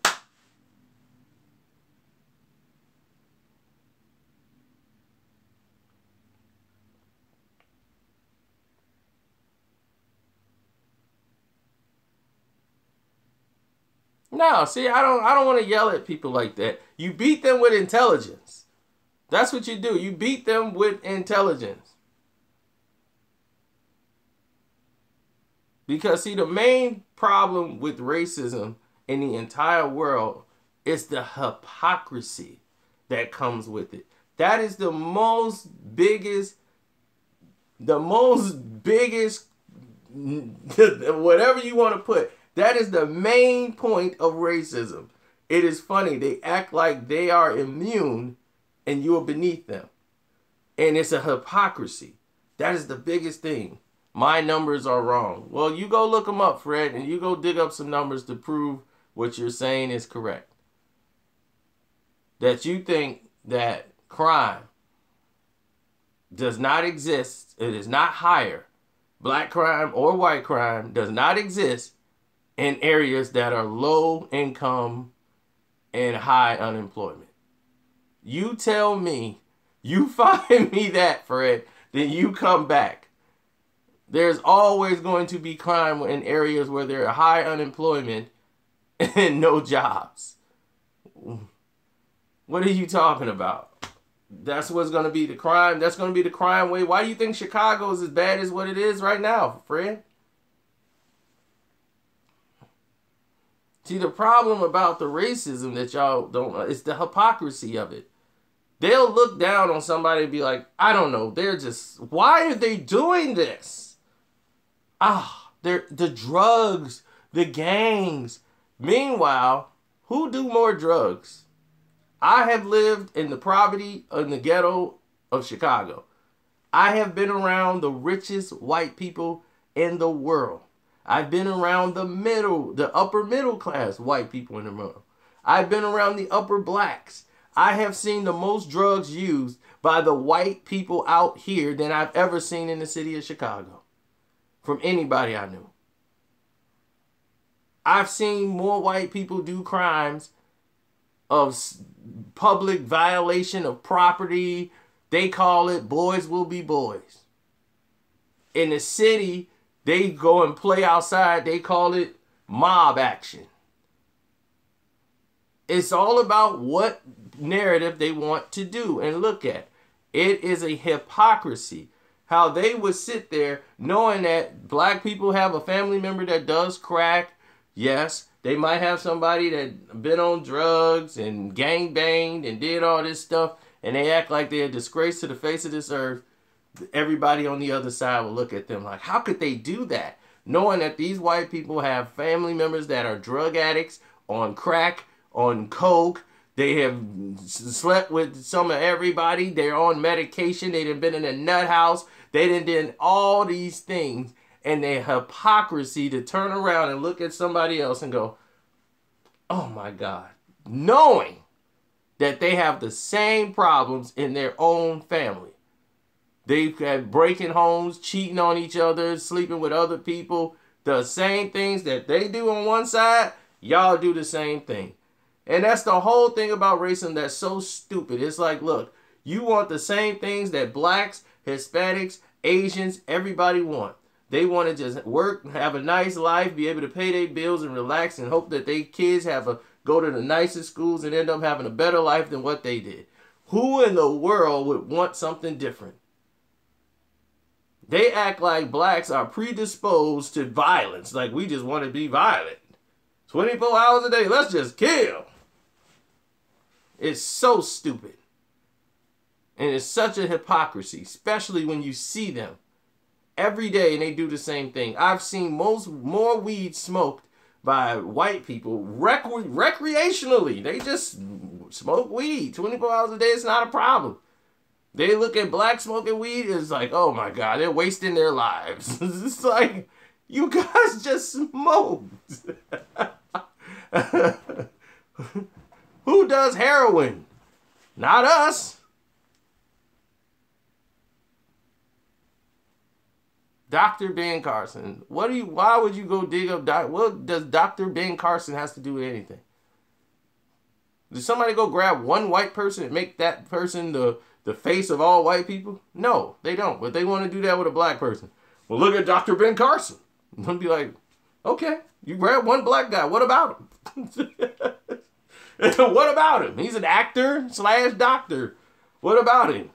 No, see, I don't want to yell at people like that. You beat them with intelligence. That's what you do. You beat them with intelligence. Because, see, the main problem with racism in the entire world is the hypocrisy that comes with it. That is the most biggest, whatever you want to put, that is the main point of racism. It is funny. They act like they are immune and you're beneath them. And it's a hypocrisy. That is the biggest thing. My numbers are wrong. Well, you go look them up, Fred, and you go dig up some numbers to prove what you're saying is correct. That you think that crime does not exist. It is not higher. Black crime or white crime does not exist in areas that are low income and high unemployment. You tell me, you find me that, Fred, then you come back. There's always going to be crime in areas where there are high unemployment and no jobs. What are you talking about? That's what's going to be the crime. That's going to be the crime wave. Why do you think Chicago is as bad as what it is right now, Fred? See, the problem about the racism that y'all don't, it's the hypocrisy of it. They'll look down on somebody and be like, I don't know, they're just, why are they doing this? They're the drugs, the gangs. Meanwhile, who do more drugs? I have lived in the poverty, in the ghetto of Chicago. I have been around the richest white people in the world. I've been around the upper middle class white people in the world. I've been around the upper blacks. I have seen the most drugs used by the white people out here than I've ever seen in the city of Chicago. From anybody I knew. I've seen more white people do crimes of public violation of property. They call it boys will be boys. In the city, they go and play outside. They call it mob action. It's all about what narrative they want to do and look at. It is a hypocrisy. How they would sit there knowing that black people have a family member that does crack. Yes, they might have somebody that been on drugs and gang banged and did all this stuff, and they act like they're a disgrace to the face of this earth. Everybody on the other side will look at them like, how could they do that? Knowing that these white people have family members that are drug addicts, on crack, on coke. They have slept with some of everybody. They're on medication. They done been in a nut house. They done all these things. And the hypocrisy to turn around and look at somebody else and go, oh my God. Knowing that they have the same problems in their own family. They've had breaking homes, cheating on each other, sleeping with other people. The same things that they do on one side, y'all do the same thing. And that's the whole thing about racism that's so stupid. It's like, look, you want the same things that blacks, Hispanics, Asians, everybody want. They want to just work, have a nice life, be able to pay their bills and relax and hope that their kids go to the nicest schools and end up having a better life than what they did. Who in the world would want something different? They act like blacks are predisposed to violence. Like we just want to be violent. 24 hours a day, let's just kill. It's so stupid. And it's such a hypocrisy, especially when you see them every day and they do the same thing. I've seen more weed smoked by white people recreationally. They just smoke weed 24 hours a day. It's not a problem. They look at black smoking weed, it's like, oh my God, they're wasting their lives. It's like, you guys just smoked. Who does heroin? Not us. Dr. Ben Carson. Why would you go dig up what does Dr. Ben Carson has to do with anything? Did somebody go grab one white person and make that person the face of all white people? No, they don't. But they want to do that with a black person. Well, look at Dr. Ben Carson. And they'll be like, okay, you grab one black guy. What about him? What about him? He's an actor / doctor. What about him?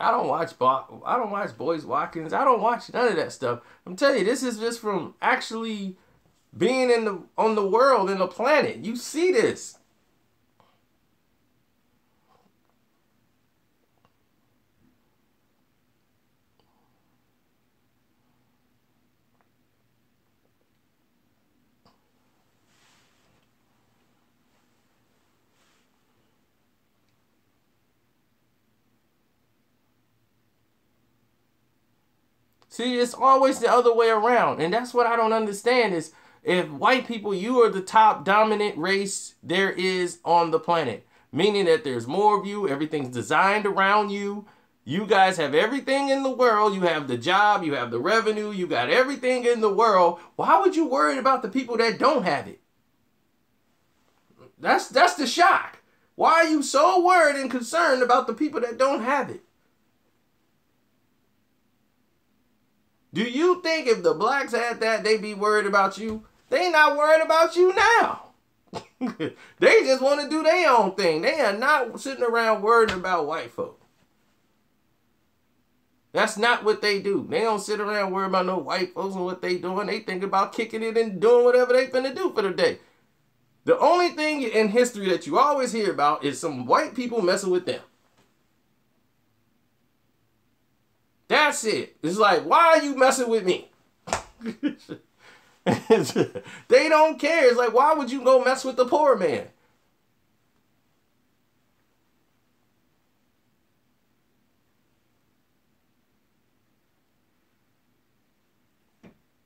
I don't watch Boys Watkins. I don't watch none of that stuff. I'm telling you, this is just from actually being on the world and the planet. You see this. See, it's always the other way around. And that's what I don't understand is If white people, you are the top dominant race there is on the planet, meaning that there's more of you, everything's designed around you. You guys have everything in the world. You have the job, you have the revenue, you got everything in the world. Why would you worry about the people that don't have it? That's the shock. Why are you so worried and concerned about the people that don't have it? Do you think if the blacks had that, they'd be worried about you? They not worried about you now. They just want to do their own thing. They are not sitting around worried about white folk. That's not what they do. They don't sit around worried about no white folks and what they doing. They think about kicking it and doing whatever they finna do for the day. The only thing in history that you always hear about is some white people messing with them. That's it. It's like, why are you messing with me? They don't care. It's like, why would you go mess with the poor man?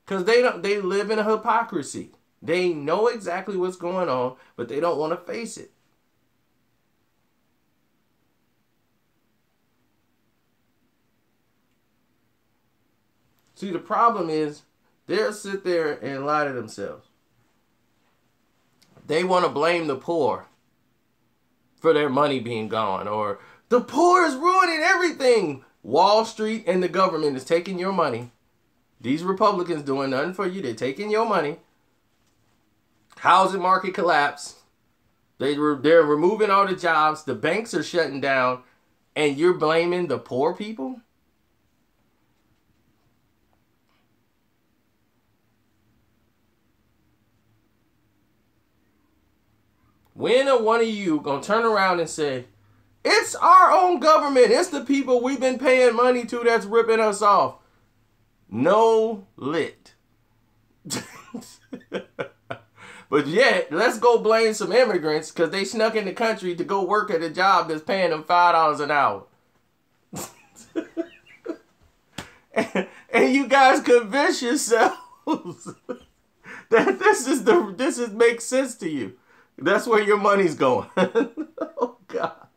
Because they live in a hypocrisy. They know exactly what's going on, but they don't want to face it. See, the problem is they'll sit there and lie to themselves. They want to blame the poor for their money being gone, or the poor is ruining everything. Wall Street and the government is taking your money. These Republicans doing nothing for you. They're taking your money. Housing market collapse. They're removing all the jobs. The banks are shutting down. And you're blaming the poor people? When are one of you going to turn around and say, it's our own government. It's the people we've been paying money to that's ripping us off. No lit. But yet, let's go blame some immigrants because they snuck in the country to go work at a job that's paying them $5 an hour. and you guys convince yourselves that this makes sense to you. That's where your money's going. Oh, God.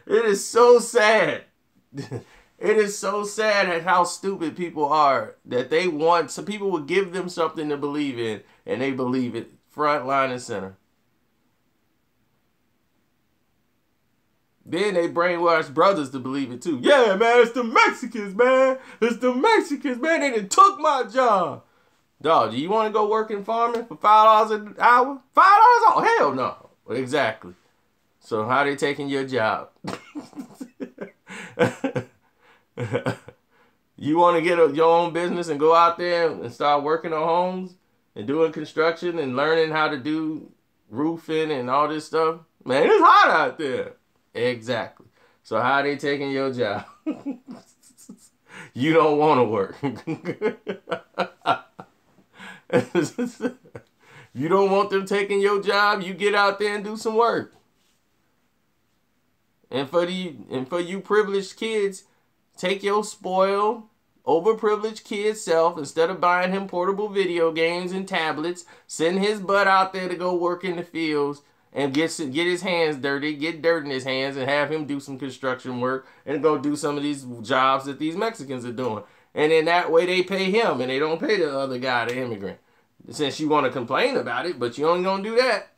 It is so sad. It is so sad at how stupid people are that they want, some people will give them something to believe in, and they believe it front, line, and center. Then they brainwash brothers to believe it too. Yeah, man, it's the Mexicans, man. It's the Mexicans, man. They done took my job. Dog, do you want to go work in farming for $5 an hour? $5? Oh, hell no. Exactly. So how they taking your job? You want to get your own business and go out there and start working on homes and doing construction and learning how to do roofing and all this stuff? Man, it's hot out there. Exactly. So how are they taking your job? You don't want to work. You don't want them taking your job, you get out there and do some work. And for you privileged kids, take your spoiled, overprivileged kid self, instead of buying him portable video games and tablets, send his butt out there to go work in the fields and get his hands dirty, get dirt in his hands, and have him do some construction work and go do some of these jobs that these Mexicans are doing. And in that way, they pay him and they don't pay the other guy, the immigrant. Since you want to complain about it, but you only gonna do that.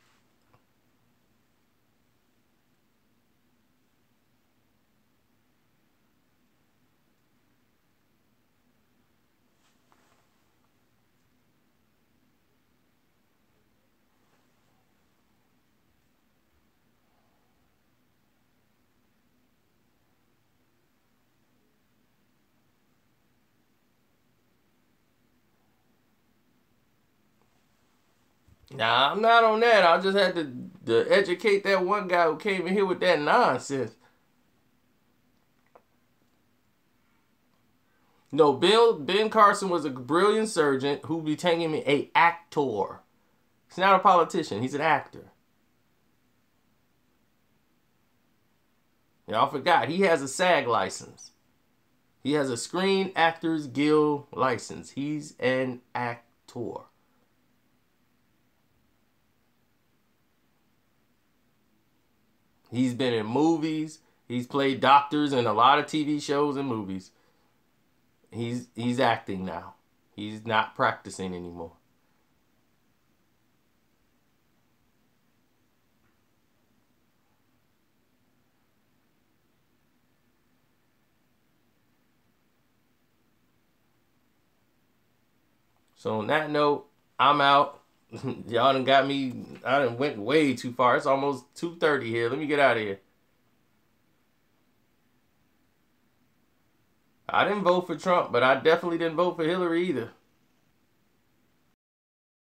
Nah, I'm not on that. I just had to educate that one guy who came in here with that nonsense. No, Ben Carson was a brilliant surgeon who became an actor. He's not a politician. He's an actor. Y'all forgot. He has a SAG license. He has a Screen Actors Guild license. He's an actor. He's been in movies. He's played doctors in a lot of TV shows and movies. He's acting now. He's not practicing anymore. So on that note, I'm out. Y'all done got me. I done went way too far. It's almost 2:30 here. Let me get out of here. I didn't vote for Trump, but I definitely didn't vote for Hillary either.